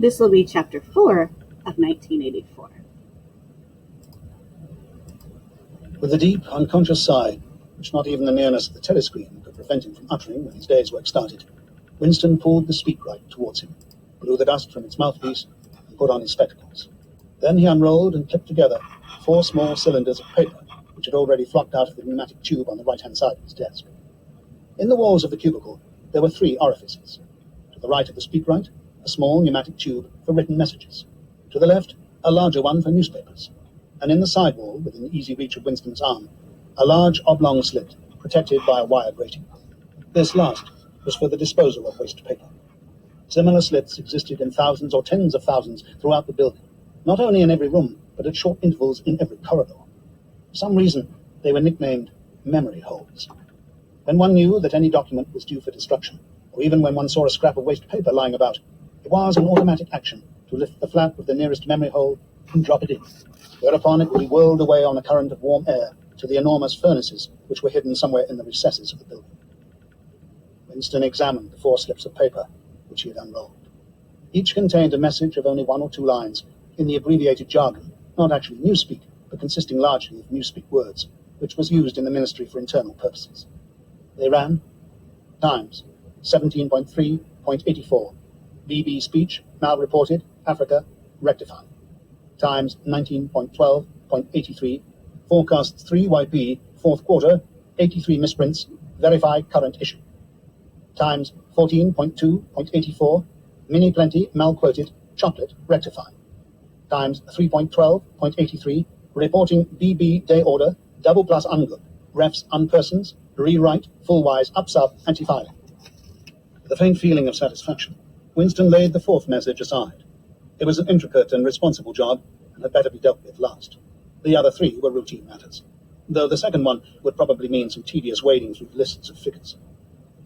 This will be Chapter 4 of 1984. With a deep, unconscious sigh, which not even the nearness of the telescreen could prevent him from uttering when his day's work started, Winston pulled the speakwrite towards him, blew the dust from its mouthpiece, and put on his spectacles. Then he unrolled and clipped together 4 small cylinders of paper, which had already flocked out of the pneumatic tube on the right-hand side of his desk. In the walls of the cubicle, there were 3 orifices. To the right of the speakwrite, a small pneumatic tube for written messages. To the left, a larger one for newspapers. And in the side wall, within easy reach of Winston's arm, a large oblong slit protected by a wired grating. This last was for the disposal of waste paper. Similar slits existed in thousands or tens of thousands throughout the building, not only in every room, but at short intervals in every corridor. For some reason, they were nicknamed memory holes. When one knew that any document was due for destruction, or even when one saw a scrap of waste paper lying about, it was an automatic action to lift the flap of the nearest memory hole and drop it in, whereupon it would be whirled away on a current of warm air to the enormous furnaces which were hidden somewhere in the recesses of the building. Winston examined the 4 slips of paper which he had unrolled. Each contained a message of only 1 or 2 lines in the abbreviated jargon, not actually newspeak, but consisting largely of newspeak words, which was used in the Ministry for internal purposes. They ran: Times, 17.3.84. BB speech, now reported, Africa, rectified. Times 19.12.83. Forecasts 3YP, 4th quarter, 83 misprints, verify current issue. Times 14.2.84. Mini plenty, malquoted, chocolate, rectified. Times 3.12.83. Reporting BB day order, double plus ungood, refs unpersons, rewrite, full-wise, up-sub, anti-filing. With a faint feeling of satisfaction, Winston laid the 4th message aside. It was an intricate and responsible job, and had better be dealt with last. The other 3 were routine matters, though the second one would probably mean some tedious wading through lists of figures.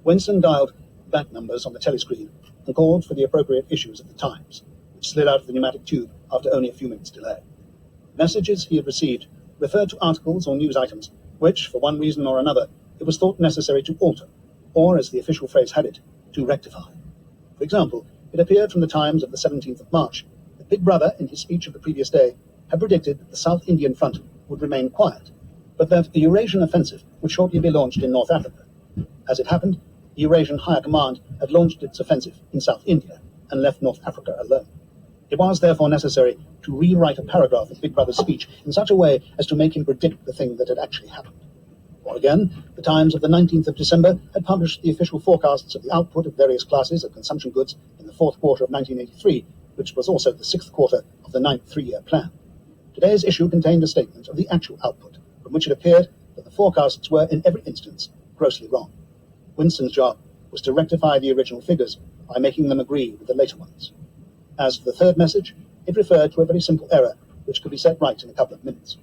Winston dialed back numbers on the telescreen and called for the appropriate issues of the Times, which slid out of the pneumatic tube after only a few minutes' delay. Messages he had received referred to articles or news items which, for one reason or another, it was thought necessary to alter, or, as the official phrase had it, to rectify. For example, it appeared from the Times of the 17th of March that Big Brother, in his speech of the previous day, had predicted that the South Indian front would remain quiet, but that a Eurasian offensive would shortly be launched in North Africa. As it happened, the Eurasian Higher Command had launched its offensive in South India and left North Africa alone. It was therefore necessary to rewrite a paragraph of Big Brother's speech in such a way as to make him predict the thing that had actually happened. Or again, the Times of the 19th of December had published the official forecasts of the output of various classes of consumption goods in the 4th quarter of 1983, which was also the 6th quarter of the 9th 3-year plan. Today's issue contained a statement of the actual output, from which it appeared that the forecasts were, in every instance, grossly wrong. Winston's job was to rectify the original figures by making them agree with the later ones. As for the 3rd message, it referred to a very simple error which could be set right in a couple of minutes.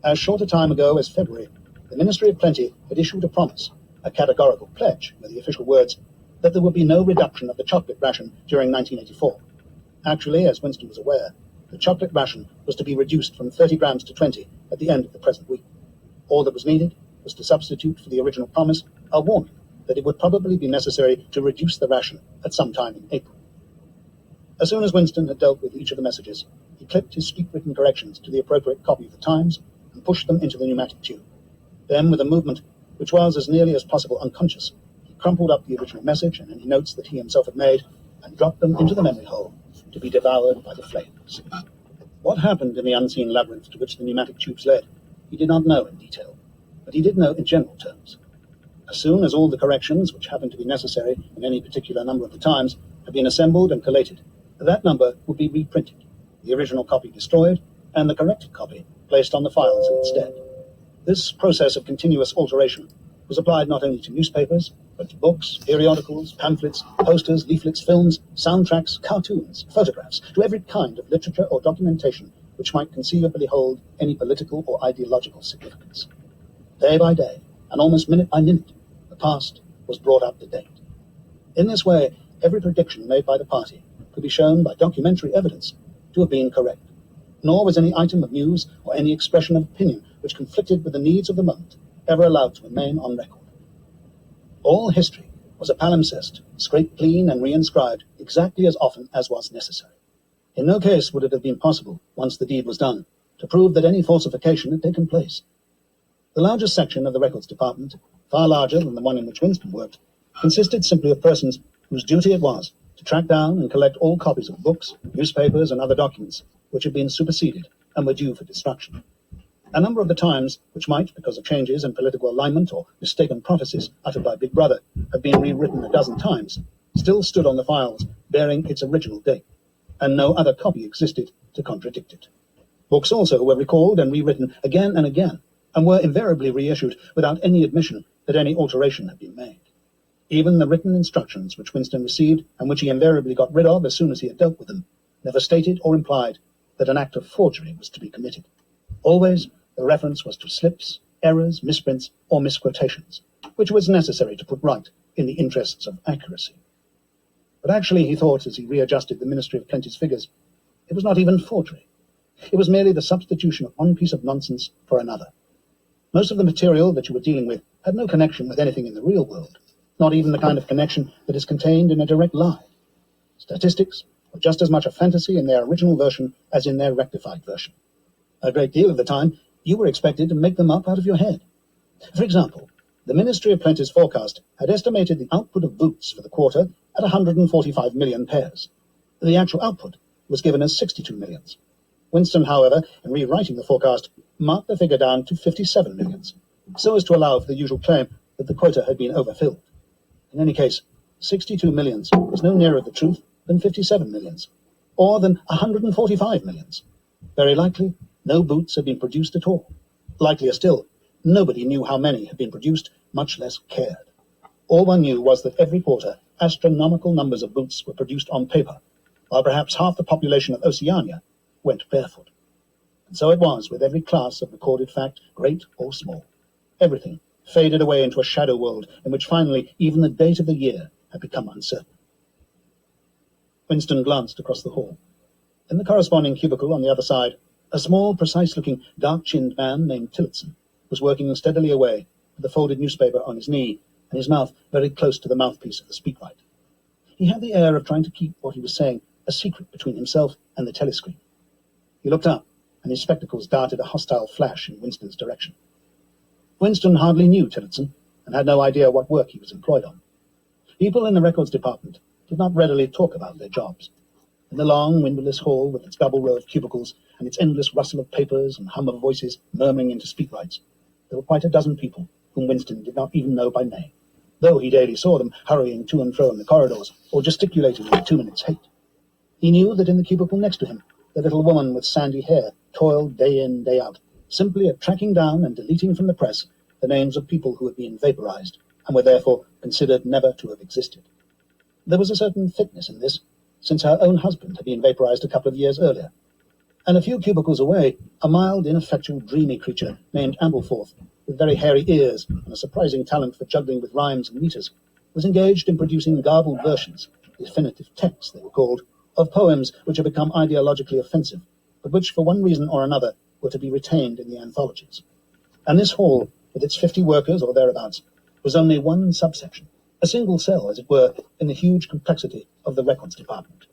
As short a time ago as February, the Ministry of Plenty had issued a promise, a categorical pledge, were the official words, that there would be no reduction of the chocolate ration during 1984. Actually, as Winston was aware, the chocolate ration was to be reduced from 30 grams to 20 at the end of the present week. All that was needed was to substitute for the original promise a warning that it would probably be necessary to reduce the ration at some time in April. As soon as Winston had dealt with each of the messages, he clipped his speak-written corrections to the appropriate copy of the Times and pushed them into the pneumatic tube. Then, with a movement which was as nearly as possible unconscious, he crumpled up the original message and any notes that he himself had made and dropped them into the memory hole to be devoured by the flames. What happened in the unseen labyrinth to which the pneumatic tubes led, he did not know in detail, but he did know in general terms. As soon as all the corrections, which happened to be necessary in any particular number of the Times, had been assembled and collated, that number would be reprinted, the original copy destroyed, and the corrected copy placed on the files instead. This process of continuous alteration was applied not only to newspapers, but to books, periodicals, pamphlets, posters, leaflets, films, soundtracks, cartoons, photographs, to every kind of literature or documentation which might conceivably hold any political or ideological significance. Day by day, and almost minute by minute, the past was brought up to date. In this way, every prediction made by the party could be shown by documentary evidence to have been correct, nor was any item of news or any expression of opinion which conflicted with the needs of the moment ever allowed to remain on record. All history was a palimpsest, scraped clean and reinscribed exactly as often as was necessary. In no case would it have been possible, once the deed was done, to prove that any falsification had taken place. The largest section of the records department, far larger than the one in which Winston worked, consisted simply of persons whose duty it was to track down and collect all copies of books, newspapers, and other documents which had been superseded and were due for destruction. A number of the Times, which might, because of changes in political alignment or mistaken prophecies uttered by Big Brother, have been rewritten a dozen times, still stood on the files bearing its original date, and no other copy existed to contradict it. Books also were recalled and rewritten again and again, and were invariably reissued without any admission that any alteration had been made. Even the written instructions which Winston received, and which he invariably got rid of as soon as he had dealt with them, never stated or implied that an act of forgery was to be committed. Always the reference was to slips, errors, misprints, or misquotations, which was necessary to put right in the interests of accuracy. But actually, he thought, as he readjusted the Ministry of Plenty's figures, it was not even forgery. It was merely the substitution of one piece of nonsense for another. Most of the material that you were dealing with had no connection with anything in the real world, not even the kind of connection that is contained in a direct lie. Statistics were just as much a fantasy in their original version as in their rectified version. A great deal of the time, you were expected to make them up out of your head. For example, the Ministry of Plenty's forecast had estimated the output of boots for the quarter at 145 million pairs. The actual output was given as 62 millions. Winston, however, in rewriting the forecast, marked the figure down to 57 millions, so as to allow for the usual claim that the quota had been overfilled. In any case, 62 millions was no nearer the truth than 57 millions, or than 145 millions. Very likely, no boots had been produced at all. Likelier still, nobody knew how many had been produced, much less cared. All one knew was that every quarter, astronomical numbers of boots were produced on paper, while perhaps half the population of Oceania went barefoot. And so it was with every class of recorded fact, great or small. Everything faded away into a shadow world in which finally even the date of the year had become uncertain. Winston glanced across the hall. In the corresponding cubicle on the other side, a small, precise-looking, dark-chinned man named Tillotson was working steadily away with a folded newspaper on his knee and his mouth very close to the mouthpiece of the speakwrite. He had the air of trying to keep what he was saying a secret between himself and the telescreen. He looked up, and his spectacles darted a hostile flash in Winston's direction. Winston hardly knew Tillotson, and had no idea what work he was employed on. People in the records department did not readily talk about their jobs. In the long, windowless hall, with its double row of cubicles, and its endless rustle of papers and hum of voices murmuring into speakwrites, there were quite a dozen people whom Winston did not even know by name, though he daily saw them hurrying to and fro in the corridors, or gesticulating in 2 minutes' hate. He knew that in the cubicle next to him, the little woman with sandy hair toiled day in, day out, simply at tracking down and deleting from the press the names of people who had been vaporized, and were therefore considered never to have existed. There was a certain fitness in this, since her own husband had been vaporized a couple of years earlier. And a few cubicles away, a mild, ineffectual, dreamy creature named Ampleforth, with very hairy ears and a surprising talent for juggling with rhymes and meters, was engaged in producing garbled versions, definitive texts they were called, of poems which had become ideologically offensive, but which, for one reason or another, were to be retained in the anthologies. And this hall, with its 50 workers or thereabouts, was only one subsection, a single cell, as it were, in the huge complexity of the records department.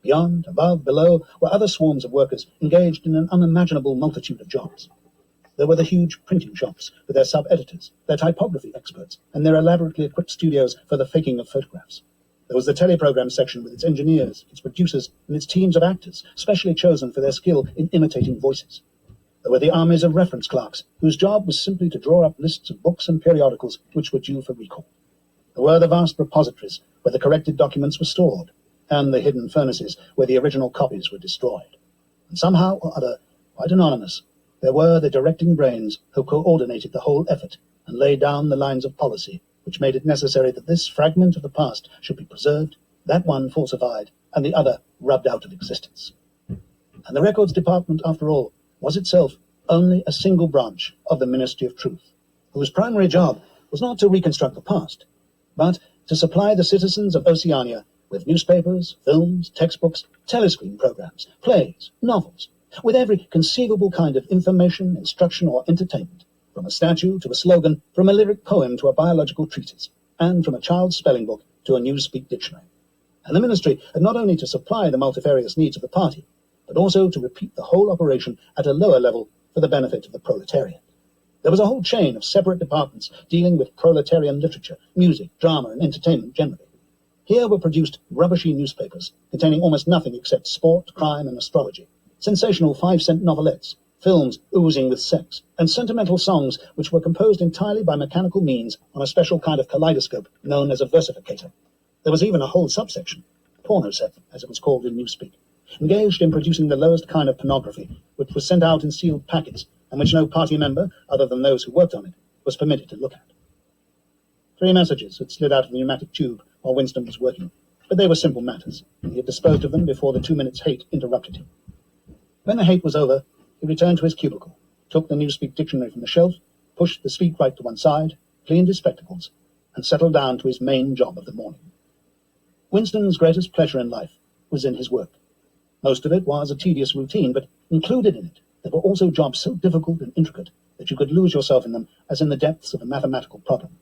Beyond, above, below, were other swarms of workers engaged in an unimaginable multitude of jobs. There were the huge printing shops with their sub-editors, their typography experts, and their elaborately equipped studios for the faking of photographs. There was the teleprogram section with its engineers, its producers, and its teams of actors, specially chosen for their skill in imitating voices. There were the armies of reference clerks, whose job was simply to draw up lists of books and periodicals which were due for recall. There were the vast repositories where the corrected documents were stored, and the hidden furnaces where the original copies were destroyed. And somehow or other, quite anonymous, there were the directing brains who coordinated the whole effort and laid down the lines of policy which made it necessary that this fragment of the past should be preserved, that one falsified, and the other rubbed out of existence. And the records department, after all, was itself only a single branch of the Ministry of Truth, whose primary job was not to reconstruct the past, but to supply the citizens of Oceania with newspapers, films, textbooks, telescreen programs, plays, novels, with every conceivable kind of information, instruction, or entertainment, from a statue to a slogan, from a lyric poem to a biological treatise, and from a child's spelling book to a newspeak dictionary. and the ministry had not only to supply the multifarious needs of the party, but also to repeat the whole operation at a lower level for the benefit of the proletariat. There was a whole chain of separate departments dealing with proletarian literature, music, drama, and entertainment generally. Here were produced rubbishy newspapers containing almost nothing except sport, crime, and astrology, sensational 5-cent novelettes, films oozing with sex, and sentimental songs which were composed entirely by mechanical means on a special kind of kaleidoscope known as a versificator. There was even a whole subsection, pornosec, as it was called in newspeak, engaged in producing the lowest kind of pornography, which was sent out in sealed packets, and which no party member, other than those who worked on it, was permitted to look at. 3 messages had slid out of the pneumatic tube while Winston was working, but they were simple matters, and he had disposed of them before the 2 minutes' hate interrupted him. When the hate was over, he returned to his cubicle, took the newspeak dictionary from the shelf, pushed the speak right to one side, cleaned his spectacles, and settled down to his main job of the morning. Winston's greatest pleasure in life was in his work. Most of it was a tedious routine, but included in it there were also jobs so difficult and intricate that you could lose yourself in them as in the depths of a mathematical problem.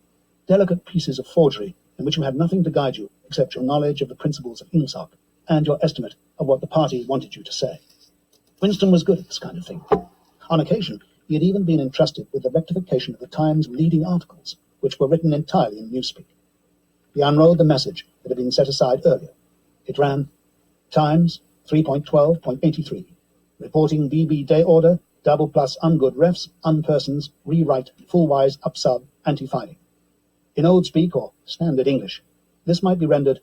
Delicate pieces of forgery in which you had nothing to guide you except your knowledge of the principles of Ingsoc and your estimate of what the party wanted you to say. Winston was good at this kind of thing. On occasion, he had even been entrusted with the rectification of the Times' leading articles, which were written entirely in newspeak. He unrolled the message that had been set aside earlier. It ran, Times 3.12.83, reporting BB day order, double plus ungood refs, unpersons, rewrite, full-wise, upsub, anti-filing. In old speak, or standard English, this might be rendered,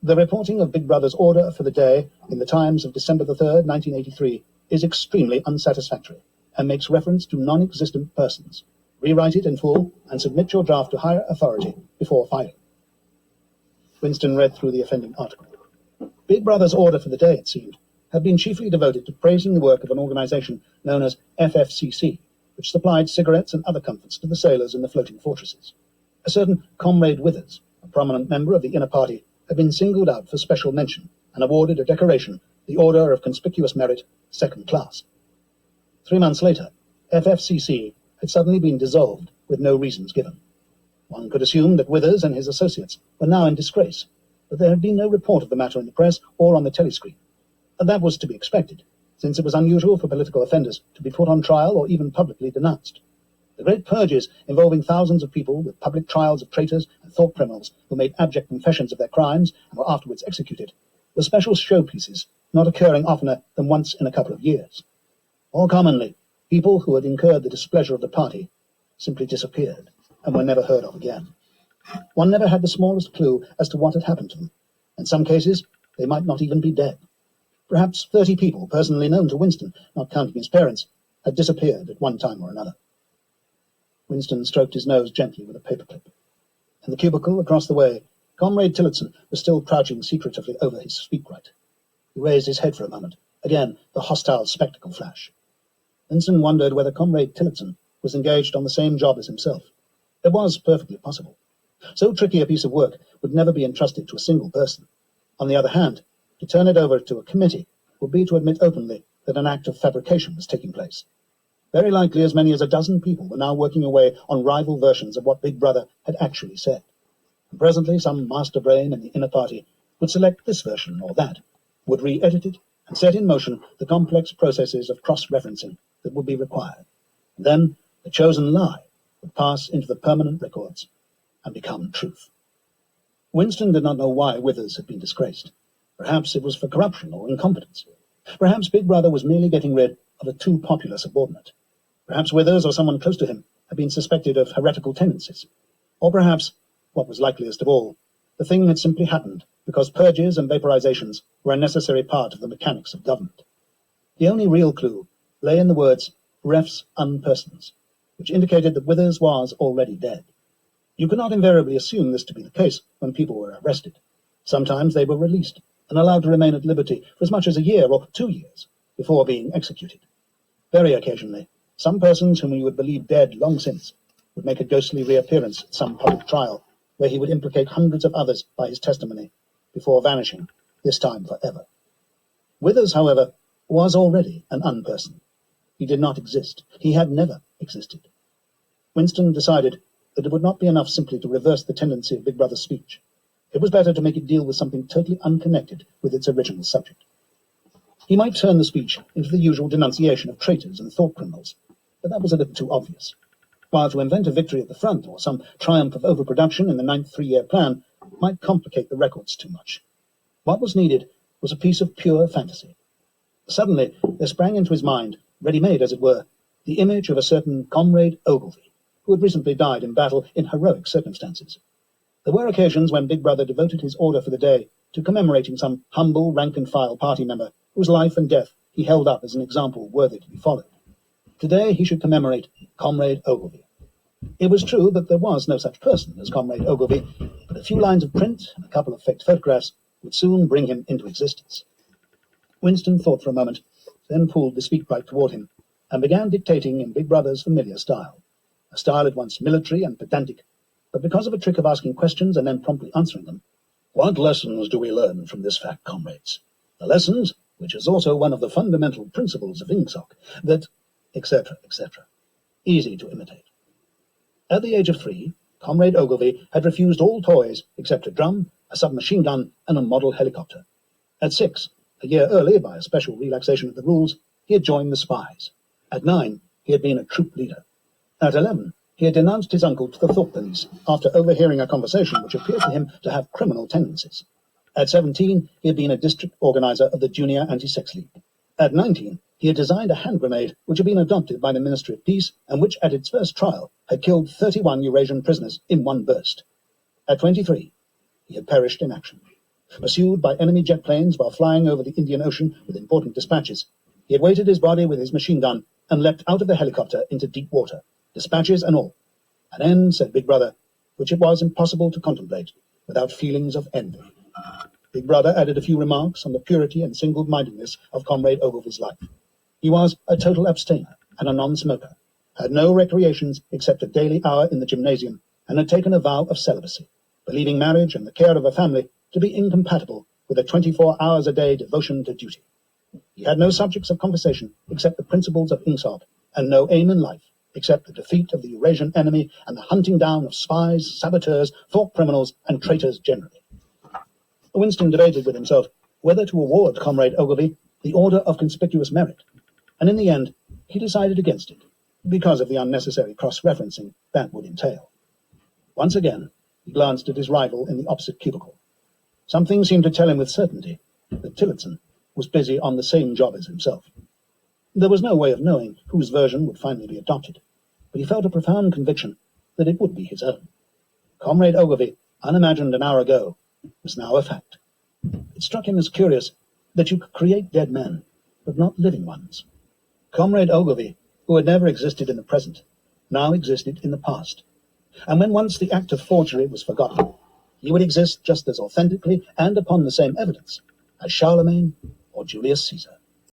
the reporting of Big Brother's order for the day in the Times of December the 3rd, 1983, is extremely unsatisfactory and makes reference to non-existent persons. Rewrite it in full and submit your draft to higher authority before filing. Winston read through the offending article. Big Brother's order for the day, it seemed, had been chiefly devoted to praising the work of an organization known as FFCC, which supplied cigarettes and other comforts to the sailors in the floating fortresses. A certain Comrade Withers, a prominent member of the inner party, had been singled out for special mention and awarded a decoration, the Order of Conspicuous Merit, 2nd Class. 3 months later, FFCC had suddenly been dissolved with no reasons given. One could assume that Withers and his associates were now in disgrace, but there had been no report of the matter in the press or on the telescreen. And that was to be expected, since it was unusual for political offenders to be put on trial or even publicly denounced. The great purges involving thousands of people with public trials of traitors and thought criminals who made abject confessions of their crimes and were afterwards executed were special showpieces, not occurring oftener than once in a couple of years. More commonly, people who had incurred the displeasure of the party simply disappeared and were never heard of again. One never had the smallest clue as to what had happened to them. In some cases, they might not even be dead. Perhaps 30 people personally known to Winston, not counting his parents, had disappeared at one time or another. Winston stroked his nose gently with a paperclip. In the cubicle across the way, Comrade Tillotson was still crouching secretively over his speakwrite. He raised his head for a moment. Again, the hostile spectacle flash. Winston wondered whether Comrade Tillotson was engaged on the same job as himself. It was perfectly possible. So tricky a piece of work would never be entrusted to a single person. On the other hand, to turn it over to a committee would be to admit openly that an act of fabrication was taking place. Very likely as many as a dozen people were now working away on rival versions of what Big Brother had actually said. And presently some master brain in the inner party would select this version or that, would re-edit it, and set in motion the complex processes of cross-referencing that would be required. And then the chosen lie would pass into the permanent records and become truth. Winston did not know why Withers had been disgraced. Perhaps it was for corruption or incompetence. Perhaps Big Brother was merely getting rid of a too popular subordinate. Perhaps Withers or someone close to him had been suspected of heretical tendencies. Or perhaps, what was likeliest of all, the thing had simply happened because purges and vaporizations were a necessary part of the mechanics of government. The only real clue lay in the words refs unpersons, which indicated that Withers was already dead. You could not invariably assume this to be the case when people were arrested. Sometimes they were released and allowed to remain at liberty for as much as a year or 2 years before being executed. Very occasionally, some persons whom you would believe dead long since would make a ghostly reappearance at some public trial where he would implicate hundreds of others by his testimony before vanishing, this time forever. Withers, however, was already an unperson. He did not exist. He had never existed. Winston decided that it would not be enough simply to reverse the tendency of Big Brother's speech. It was better to make it deal with something totally unconnected with its original subject. He might turn the speech into the usual denunciation of traitors and thought criminals, but that was a little too obvious. While to invent a victory at the front or some triumph of overproduction in the 9th three-year plan might complicate the records too much. What was needed was a piece of pure fantasy. Suddenly there sprang into his mind, ready-made as it were, the image of a certain Comrade Ogilvy, who had recently died in battle in heroic circumstances. There were occasions when Big Brother devoted his order for the day to commemorating some humble rank-and-file party member whose life and death he held up as an example worthy to be followed. Today he should commemorate Comrade Ogilvy. It was true that there was no such person as Comrade Ogilvy, but a few lines of print and a couple of faked photographs would soon bring him into existence. Winston thought for a moment, then pulled the speakpipe toward him, and began dictating in Big Brother's familiar style, a style at once military and pedantic, but because of a trick of asking questions and then promptly answering them. What lessons do we learn from this fact, comrades? The lessons, which is also one of the fundamental principles of INGSOC, that, etc., etc. Easy to imitate. At the age of 3, Comrade Ogilvy had refused all toys except a drum, a submachine gun, and a model helicopter. At 6, a year early, by a special relaxation of the rules, he had joined the spies. At 9, he had been a troop leader. At 11, he had denounced his uncle to the thought police after overhearing a conversation which appeared to him to have criminal tendencies. At 17, he had been a district organizer of the Junior Anti-Sex League. At 19, he had designed a hand grenade which had been adopted by the Ministry of Peace and which, at its first trial, had killed 31 Eurasian prisoners in one burst. At 23, he had perished in action. Pursued by enemy jet planes while flying over the Indian Ocean with important dispatches, he had weighted his body with his machine gun and leapt out of the helicopter into deep water, dispatches and all. An end, said Big Brother, which it was impossible to contemplate without feelings of envy. Big Brother added a few remarks on the purity and single-mindedness of Comrade Ogilvy's life. He was a total abstainer and a non-smoker, had no recreations except a daily hour in the gymnasium, and had taken a vow of celibacy, believing marriage and the care of a family to be incompatible with a 24 hours a day devotion to duty. He had no subjects of conversation except the principles of INGSOC, and no aim in life except the defeat of the Eurasian enemy and the hunting down of spies, saboteurs, thought criminals, and traitors generally. Winston debated with himself whether to award Comrade Ogilvy the Order of Conspicuous Merit, and in the end he decided against it, because of the unnecessary cross-referencing that would entail. Once again he glanced at his rival in the opposite cubicle. Something seemed to tell him with certainty that Tillotson was busy on the same job as himself. There was no way of knowing whose version would finally be adopted, but he felt a profound conviction that it would be his own. Comrade Ogilvy, unimagined an hour ago, was now a fact. It struck him as curious that you could create dead men, but not living ones. Comrade Ogilvy, who had never existed in the present, now existed in the past. And when once the act of forgery was forgotten, he would exist just as authentically and upon the same evidence as Charlemagne or Julius Caesar.